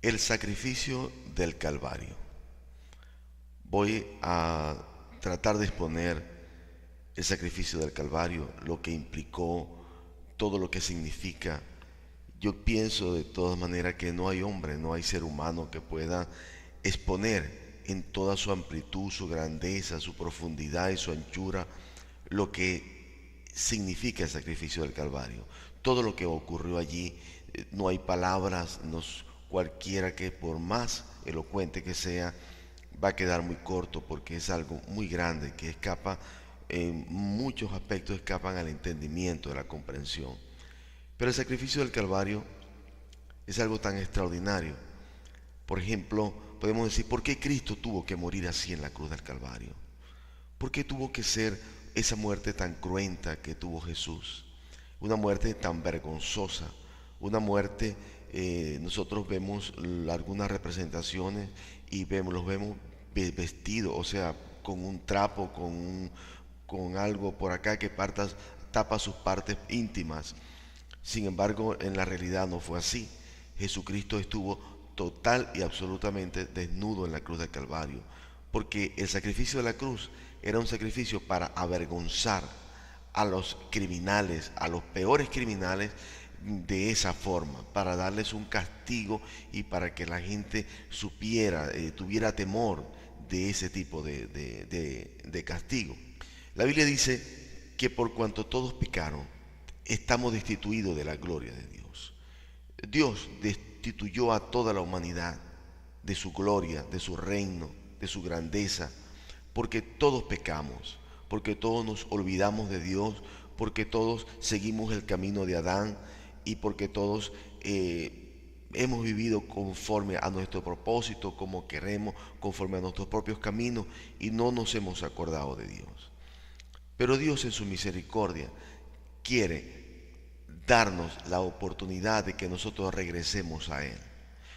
El sacrificio del Calvario. Voy a tratar de exponer el sacrificio del Calvario, lo que implicó, todo lo que significa. Yo pienso de todas maneras que no hay hombre, no hay ser humano que pueda exponer en toda su amplitud, su grandeza, su profundidad y su anchura lo que significa el sacrificio del Calvario. Todo lo que ocurrió allí, no hay palabras, cualquiera que por más elocuente que sea, va a quedar muy corto porque es algo muy grande que escapa, en muchos aspectos escapan al entendimiento, a la comprensión. Pero el sacrificio del Calvario es algo tan extraordinario. Por ejemplo, podemos decir, ¿por qué Cristo tuvo que morir así en la cruz del Calvario? ¿Por qué tuvo que ser esa muerte tan cruenta que tuvo Jesús? Una muerte tan vergonzosa, una muerte, nosotros vemos algunas representaciones y los vemos vestidos, o sea, con un trapo, con algo por acá que tapa sus partes íntimas. Sin embargo, en la realidad no fue así. Jesucristo estuvo total y absolutamente desnudo en la cruz del Calvario, porque el sacrificio de la cruz era un sacrificio para avergonzar a los criminales, a los peores criminales, de esa forma, para darles un castigo y para que la gente supiera, tuviera temor de ese tipo de castigo. La Biblia dice que por cuanto todos pecaron, estamos destituidos de la gloria de Dios. Dios destituyó a toda la humanidad de su gloria, de su reino, de su grandeza, porque todos pecamos, porque todos nos olvidamos de Dios, porque todos seguimos el camino de Adán y porque todos hemos vivido conforme a nuestro propósito, como queremos, conforme a nuestros propios caminos y no nos hemos acordado de Dios. Pero Dios en su misericordia quiere darnos la oportunidad de que nosotros regresemos a Él.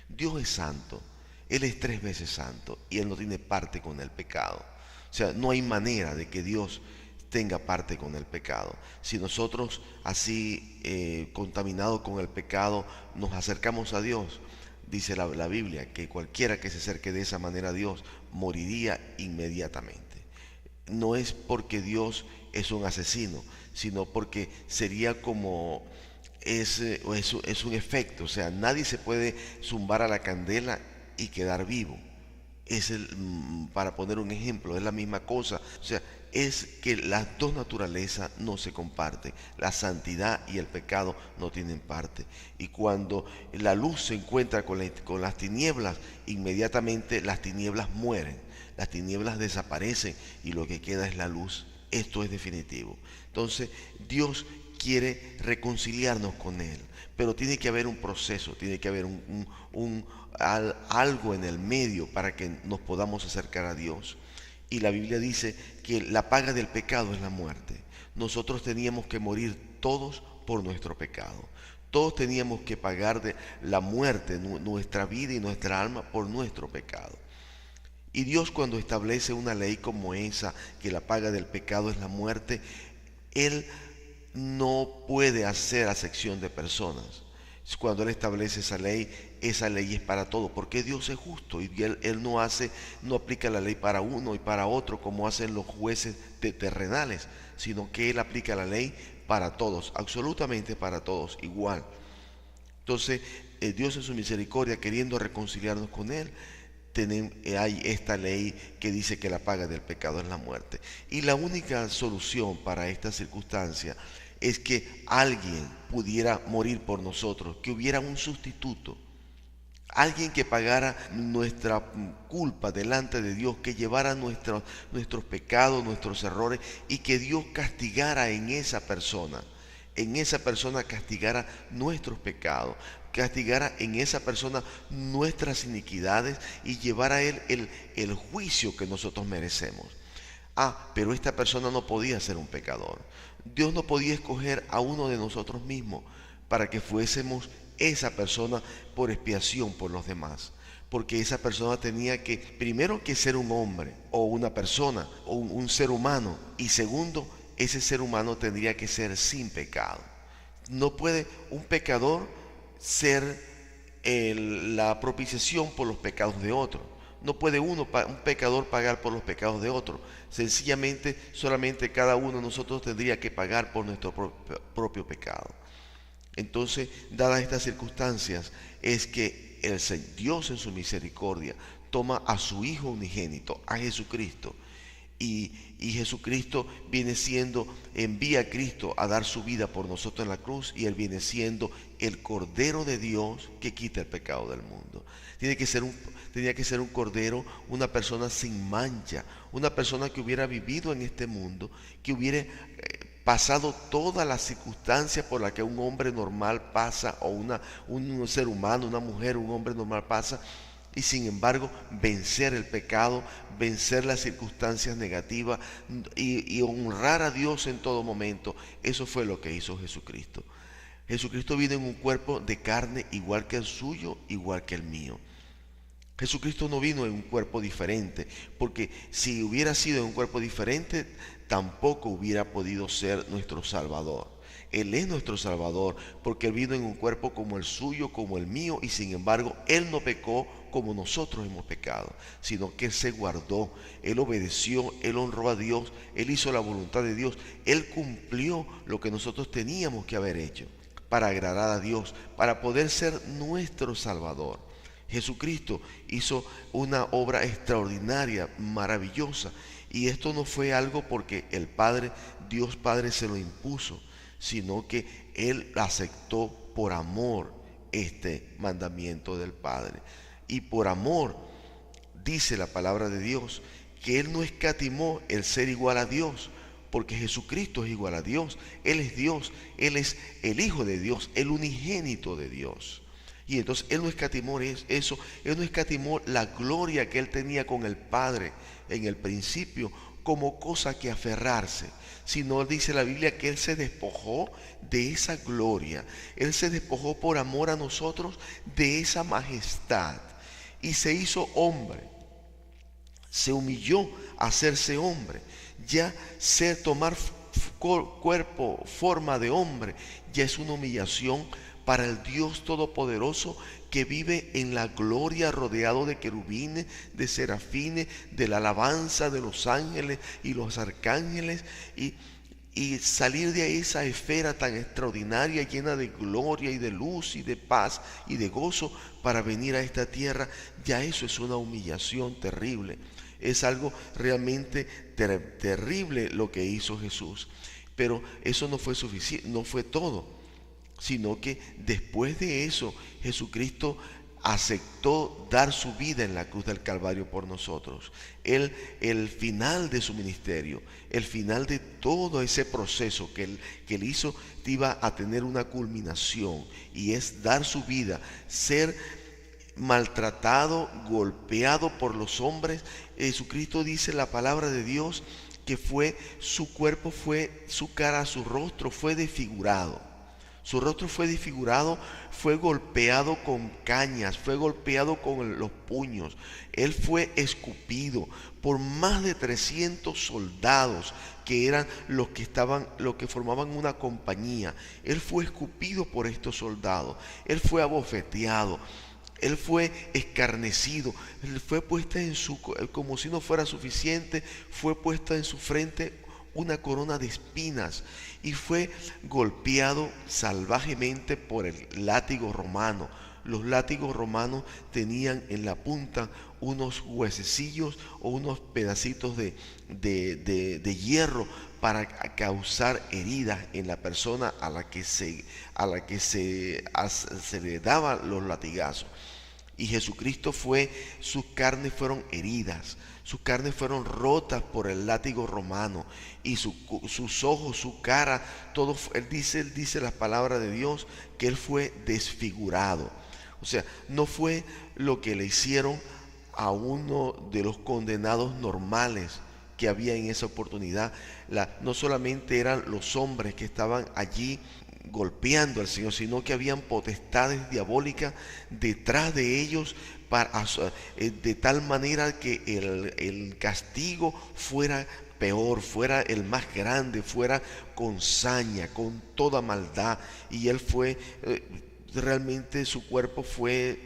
Dios es santo, Él es 3 veces santo y Él no tiene parte con el pecado. O sea, no hay manera de que Dios tenga parte con el pecado. Si nosotros así, contaminados con el pecado, nos acercamos a Dios, dice la Biblia, que cualquiera que se acerque de esa manera a Dios moriría inmediatamente. No es porque Dios es un asesino, sino porque sería como es un efecto. O sea, nadie se puede zumbar a la candela y quedar vivo. Para poner un ejemplo, es la misma cosa. O sea, es que las dos naturalezas no se comparten. La santidad y el pecado no tienen parte. Y cuando la luz se encuentra con las tinieblas, inmediatamente las tinieblas mueren. Las tinieblas desaparecen y lo que queda es la luz. Esto es definitivo. Entonces, Dios quiere reconciliarnos con Él, pero tiene que haber un proceso, tiene que haber algo en el medio para que nos podamos acercar a Dios. Y la Biblia dice que la paga del pecado es la muerte. Nosotros teníamos que morir todos por nuestro pecado. Todos teníamos que pagar de la muerte, nuestra vida y nuestra alma por nuestro pecado. Y Dios, cuando establece una ley como esa, que la paga del pecado es la muerte, Él no puede hacer acepción de personas. Cuando Él establece esa ley es para todo, porque Dios es justo y Él no aplica la ley para uno y para otro como hacen los jueces terrenales, sino que Él aplica la ley para todos, absolutamente para todos, igual. Entonces, Dios en su misericordia, queriendo reconciliarnos con Él, hay esta ley que dice que la paga del pecado es la muerte. Y la única solución para esta circunstancia es que alguien pudiera morir por nosotros, que hubiera un sustituto, alguien que pagara nuestra culpa delante de Dios, que llevara nuestros pecados, nuestros errores, y que Dios castigara en esa persona castigara nuestros pecados, castigara en esa persona nuestras iniquidades y llevara a Él el juicio que nosotros merecemos. Pero esta persona no podía ser un pecador. Dios no podía escoger a uno de nosotros mismos para que fuésemos esa persona por expiación por los demás. Porque esa persona tenía que, primero, que ser un hombre o una persona o un ser humano. Y segundo, ese ser humano tendría que ser sin pecado. No puede un pecador ser la propiciación por los pecados de otro. No puede un pecador pagar por los pecados de otro. Sencillamente, solamente cada uno de nosotros tendría que pagar por nuestro propio pecado. Entonces, dadas estas circunstancias, es que Dios en su misericordia toma a su Hijo unigénito, a Jesucristo, y Jesucristo envía a Cristo a dar su vida por nosotros en la cruz, y Él viene siendo el Cordero de Dios que quita el pecado del mundo. Tenía que ser un cordero, una persona sin mancha, una persona que hubiera vivido en este mundo, que hubiera pasado todas las circunstancias por las que un hombre normal pasa, o un ser humano, una mujer, un hombre normal pasa, y sin embargo vencer el pecado, vencer las circunstancias negativas y honrar a Dios en todo momento. Eso fue lo que hizo Jesucristo. Jesucristo vino en un cuerpo de carne igual que el suyo, igual que el mío. Jesucristo no vino en un cuerpo diferente, porque si hubiera sido en un cuerpo diferente, tampoco hubiera podido ser nuestro Salvador. Él es nuestro Salvador, porque Él vino en un cuerpo como el suyo, como el mío, y sin embargo, Él no pecó como nosotros hemos pecado, sino que Él se guardó, Él obedeció, Él honró a Dios, Él hizo la voluntad de Dios, Él cumplió lo que nosotros teníamos que haber hecho para agradar a Dios, para poder ser nuestro Salvador. Jesucristo hizo una obra extraordinaria, maravillosa, y esto no fue algo porque el Padre, Dios Padre, se lo impuso, sino que Él aceptó por amor este mandamiento del Padre. Y por amor, dice la palabra de Dios, que Él no escatimó el ser igual a Dios, porque Jesucristo es igual a Dios. Él es Dios, Él es el Hijo de Dios, el unigénito de Dios. Y entonces Él no escatimó eso, Él no escatimó la gloria que Él tenía con el Padre en el principio como cosa que aferrarse, sino dice la Biblia que Él se despojó de esa gloria, Él se despojó por amor a nosotros de esa majestad y se hizo hombre, se humilló a hacerse hombre, ya tomar cuerpo, forma de hombre, ya es una humillación para el Dios Todopoderoso que vive en la gloria rodeado de querubines, de serafines, de la alabanza de los ángeles y los arcángeles, y salir de esa esfera tan extraordinaria, llena de gloria y de luz y de paz y de gozo, para venir a esta tierra, ya eso es una humillación terrible. Es algo realmente terrible lo que hizo Jesús. Pero eso no fue suficiente, no fue todo, sino que después de eso Jesucristo aceptó dar su vida en la cruz del Calvario por nosotros. El final de su ministerio, el final de todo ese proceso que él hizo, iba a tener una culminación, y es dar su vida, ser maltratado, golpeado por los hombres. Jesucristo, dice la palabra de Dios, que su cuerpo fue, su cara, su rostro fue desfigurado. Su rostro fue desfigurado, fue golpeado con cañas, fue golpeado con los puños. Él fue escupido por más de 300 soldados que eran los que formaban una compañía. Él fue escupido por estos soldados. Él fue abofeteado. Él fue escarnecido. Él fue puesta como si no fuera suficiente, fue puesta en su frente una corona de espinas, y fue golpeado salvajemente por el látigo romano. Los látigos romanos tenían en la punta unos huesecillos o unos pedacitos de hierro para causar heridas en la persona a la que se le daban los latigazos. Y Jesucristo sus carnes fueron heridas, sus carnes fueron rotas por el látigo romano, y sus ojos, su cara, todo. Él dice las palabras de Dios, que Él fue desfigurado. O sea, no fue lo que le hicieron a uno de los condenados normales que había en esa oportunidad. No solamente eran los hombres que estaban allí golpeando al Señor, sino que habían potestades diabólicas detrás de ellos, de tal manera que el castigo fuera peor, fuera el más grande, fuera con saña, con toda maldad. Y Él realmente su cuerpo fue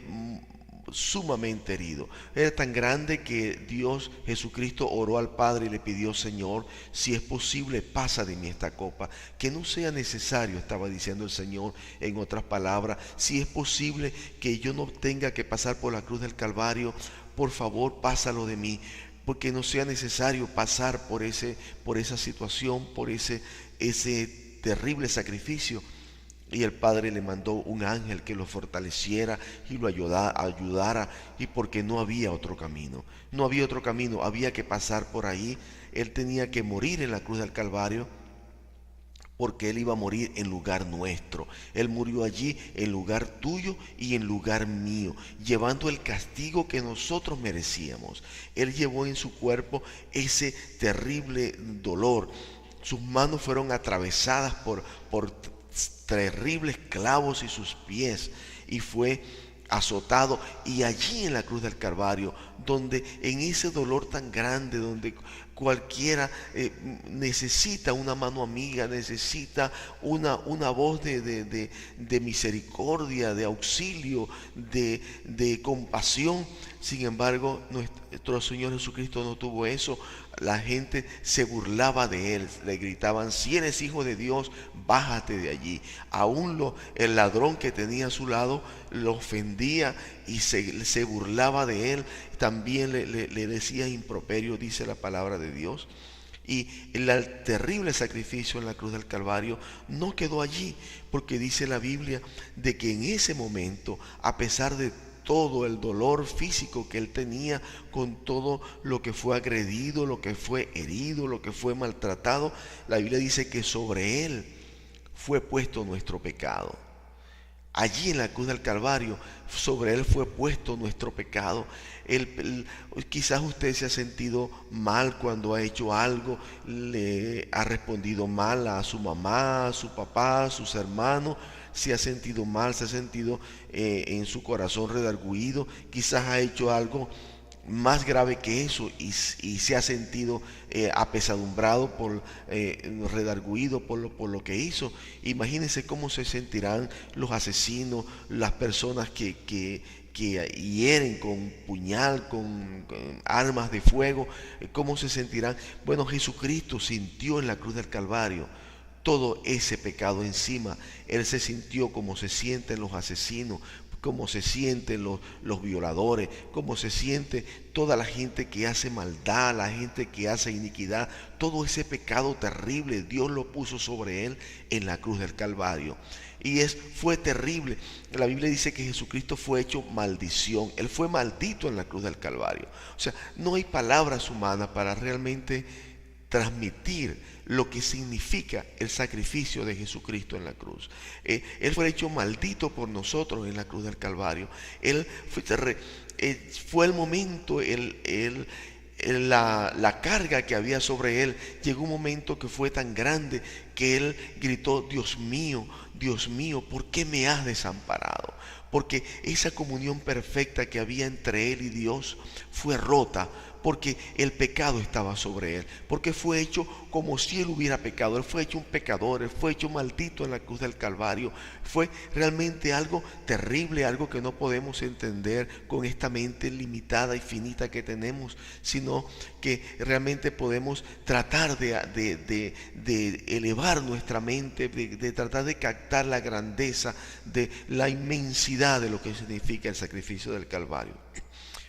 sumamente herido. Era tan grande que Dios Jesucristo oró al Padre y le pidió: Señor, si es posible, pasa de mí esta copa, que no sea necesario, estaba diciendo el Señor en otras palabras, si es posible que yo no tenga que pasar por la cruz del Calvario, por favor, pásalo de mí, porque no sea necesario pasar por esa situación, por ese terrible sacrificio. Y el Padre le mandó un ángel que lo fortaleciera y lo ayudara, y porque no había otro camino. No había otro camino, había que pasar por ahí. Él tenía que morir en la cruz del Calvario, porque Él iba a morir en lugar nuestro. Él murió allí en lugar tuyo y en lugar mío, llevando el castigo que nosotros merecíamos. Él llevó en su cuerpo ese terrible dolor. Sus manos fueron atravesadas por terribles clavos y sus pies, y fue azotado. Y allí en la cruz del Calvario, donde en ese dolor tan grande, donde cualquiera necesita una mano amiga, necesita una voz de misericordia, de auxilio, de compasión. Sin embargo, nuestro Señor Jesucristo no tuvo eso. La gente se burlaba de Él, le gritaban: si eres hijo de Dios, bájate de allí. Aún el ladrón que tenía a su lado lo ofendía y se burlaba de Él. También le decía improperio, dice la palabra de Dios. Y el terrible sacrificio en la cruz del Calvario no quedó allí, porque dice la Biblia de que en ese momento, a pesar de todo el dolor físico que él tenía, con todo lo que fue agredido, lo que fue herido, lo que fue maltratado, la Biblia dice que sobre él fue puesto nuestro pecado. Allí en la cruz del Calvario, sobre él fue puesto nuestro pecado. Quizás usted se ha sentido mal cuando ha hecho algo, le ha respondido mal a su mamá, a su papá, a sus hermanos. Se ha sentido mal, se ha sentido en su corazón redargüido. Quizás ha hecho algo más grave que eso y se ha sentido apesadumbrado, redargüido por lo que hizo. Imagínense cómo se sentirán los asesinos, las personas que hieren con puñal, con armas de fuego. ¿Cómo se sentirán? Bueno, Jesucristo sintió en la cruz del Calvario todo ese pecado encima. Él se sintió como se sienten los asesinos, como se sienten los violadores, como se siente toda la gente que hace maldad, la gente que hace iniquidad. Todo ese pecado terrible Dios lo puso sobre él en la cruz del Calvario. Y fue terrible. La Biblia dice que Jesucristo fue hecho maldición. Él fue maldito en la cruz del Calvario. O sea, no hay palabras humanas para realmente transmitir lo que significa el sacrificio de Jesucristo en la cruz. Él fue hecho maldito por nosotros en la cruz del Calvario. Fue el momento, la carga que había sobre él. Llegó un momento que fue tan grande que él gritó: Dios mío, ¿por qué me has desamparado? Porque esa comunión perfecta que había entre él y Dios fue rota, porque el pecado estaba sobre él, porque fue hecho como si él hubiera pecado. Él fue hecho un pecador, él fue hecho maldito en la cruz del Calvario. Fue realmente algo terrible, algo que no podemos entender con esta mente limitada y finita que tenemos, sino que realmente podemos tratar de elevar nuestra mente, de tratar de captar la grandeza, de la inmensidad de lo que significa el sacrificio del Calvario.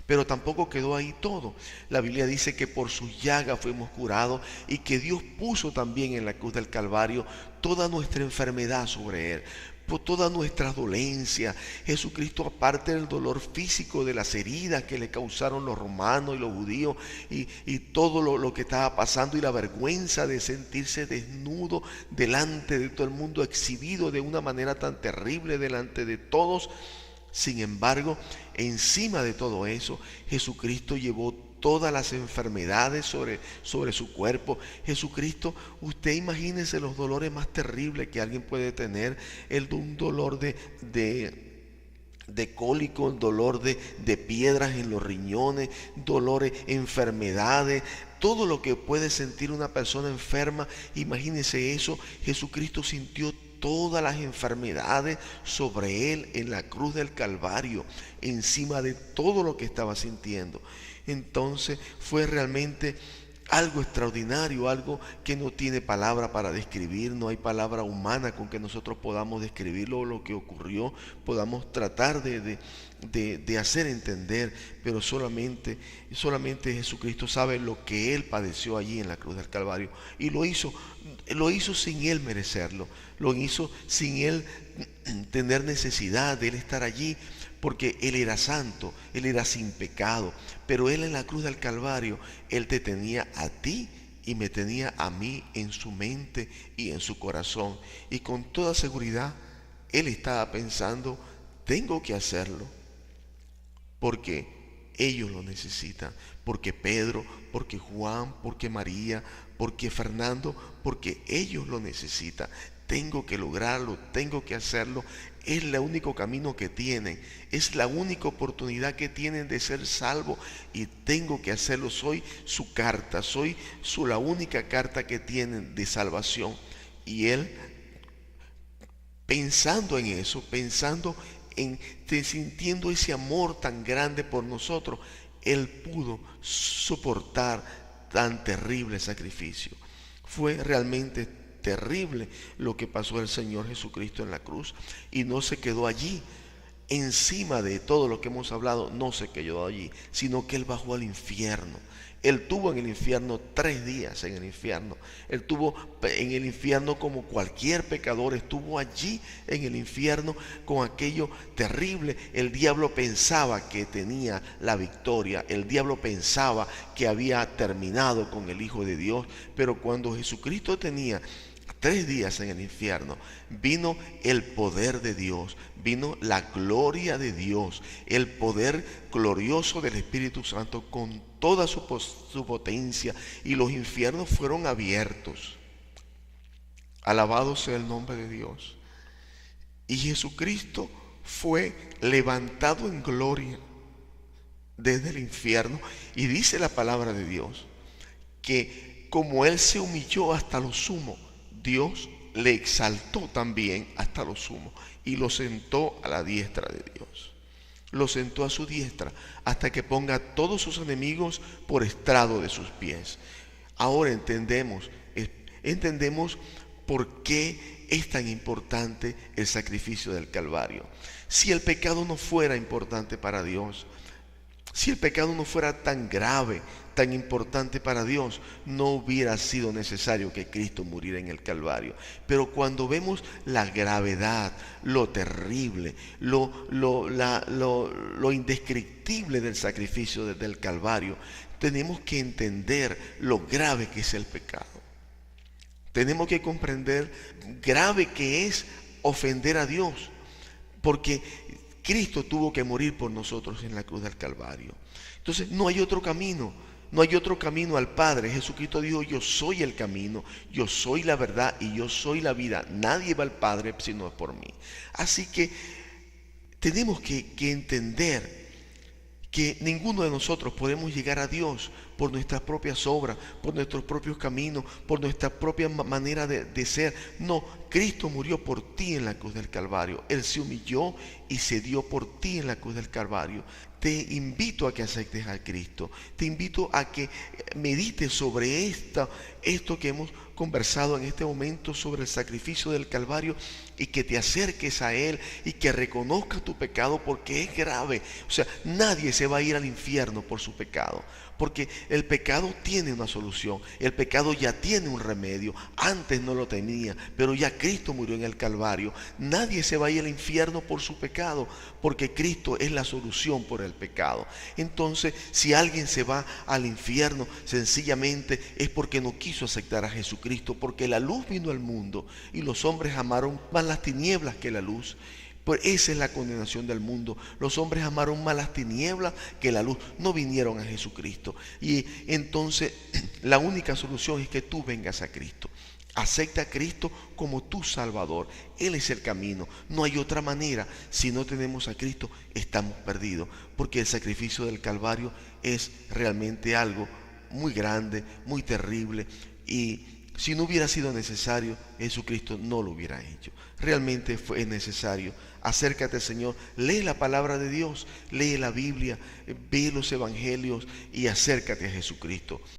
Pero tampoco quedó ahí todo. La Biblia dice que por sus llagas fuimos curados, y que Dios puso también en la cruz del Calvario toda nuestra enfermedad sobre él, por todas nuestras dolencias. Jesucristo, aparte del dolor físico, de las heridas que le causaron los romanos y los judíos, y todo lo que estaba pasando, y la vergüenza de sentirse desnudo delante de todo el mundo, exhibido de una manera tan terrible delante de todos. Sin embargo, encima de todo eso, Jesucristo llevó todas las enfermedades sobre su cuerpo. Jesucristo, usted imagínese los dolores más terribles que alguien puede tener: un dolor de cólico, el dolor de piedras en los riñones, dolores, enfermedades, todo lo que puede sentir una persona enferma. Imagínese eso. Jesucristo sintió todas las enfermedades sobre él en la cruz del Calvario, encima de todo lo que estaba sintiendo. Entonces fue realmente algo extraordinario, algo que no tiene palabra para describir, no hay palabra humana con que nosotros podamos describirlo, lo que ocurrió, podamos tratar de hacer entender, pero solamente Jesucristo sabe lo que Él padeció allí en la cruz del Calvario, y lo hizo sin Él merecerlo, lo hizo sin Él tener necesidad de Él estar allí, porque Él era santo, Él era sin pecado, pero Él en la cruz del Calvario, Él te tenía a ti y me tenía a mí en su mente y en su corazón. Y con toda seguridad, Él estaba pensando, tengo que hacerlo, porque ellos lo necesitan, porque Pedro, porque Juan, porque María, porque Fernando, porque ellos lo necesitan. Tengo que lograrlo, tengo que hacerlo. Es el único camino que tienen, es la única oportunidad que tienen de ser salvos y tengo que hacerlo. Soy su carta, soy la única carta que tienen de salvación. Y él, pensando en eso, sintiendo ese amor tan grande por nosotros, él pudo soportar tan terrible sacrificio. Fue realmente terrible lo que pasó el Señor Jesucristo en la cruz, y no se quedó allí. Encima de todo lo que hemos hablado, no se quedó allí, sino que Él bajó al infierno. Él tuvo en el infierno 3 días en el infierno. Él tuvo en el infierno como cualquier pecador, estuvo allí en el infierno con aquello terrible. El diablo pensaba que tenía la victoria, el diablo pensaba que había terminado con el Hijo de Dios, pero cuando Jesucristo tenía 3 días en el infierno, vino el poder de Dios, vino la gloria de Dios, el poder glorioso del Espíritu Santo con toda su potencia, y los infiernos fueron abiertos. Alabado sea el nombre de Dios. Y Jesucristo fue levantado en gloria desde el infierno, y dice la palabra de Dios que como Él se humilló hasta lo sumo, Dios le exaltó también hasta lo sumo y lo sentó a la diestra de Dios. Lo sentó a su diestra hasta que ponga a todos sus enemigos por estrado de sus pies. Ahora entendemos por qué es tan importante el sacrificio del Calvario. Si el pecado no fuera importante para Dios, si el pecado no fuera tan grave, tan importante para Dios, no hubiera sido necesario que Cristo muriera en el Calvario. Pero cuando vemos la gravedad, lo terrible, lo indescriptible del sacrificio del Calvario, tenemos que entender lo grave que es el pecado. Tenemos que comprender grave que es ofender a Dios, porque Cristo tuvo que morir por nosotros en la cruz del Calvario. Entonces no hay otro camino, no hay otro camino al Padre. Jesucristo dijo, yo soy el camino, yo soy la verdad y yo soy la vida. Nadie va al Padre sino por mí. Así que tenemos que entender que ninguno de nosotros podemos llegar a Dios por nuestras propias obras, por nuestros propios caminos, por nuestra propia manera de ser. No, Cristo murió por ti en la cruz del Calvario. Él se humilló y se dio por ti en la cruz del Calvario. Te invito a que aceptes a Cristo. Te invito a que medites sobre esto que hemos conversado en este momento sobre el sacrificio del Calvario, y que te acerques a Él y que reconozcas tu pecado, porque es grave. O sea, nadie se va a ir al infierno por su pecado, porque el pecado tiene una solución, el pecado ya tiene un remedio. Antes no lo tenía, pero ya Cristo murió en el Calvario. Nadie se va a ir al infierno por su pecado, porque Cristo es la solución por el pecado. Entonces, si alguien se va al infierno, sencillamente es porque no quiso aceptar a Jesucristo, porque la luz vino al mundo y los hombres amaron más las tinieblas que la luz. Pues esa es la condenación del mundo. Los hombres amaron más las tinieblas que la luz. No vinieron a Jesucristo. Y entonces la única solución es que tú vengas a Cristo. Acepta a Cristo como tu Salvador. Él es el camino. No hay otra manera. Si no tenemos a Cristo, estamos perdidos. Porque el sacrificio del Calvario es realmente algo muy grande, muy terrible. Y si no hubiera sido necesario, Jesucristo no lo hubiera hecho. Realmente fue necesario. Acércate al Señor, lee la palabra de Dios, lee la Biblia, ve los evangelios y acércate a Jesucristo.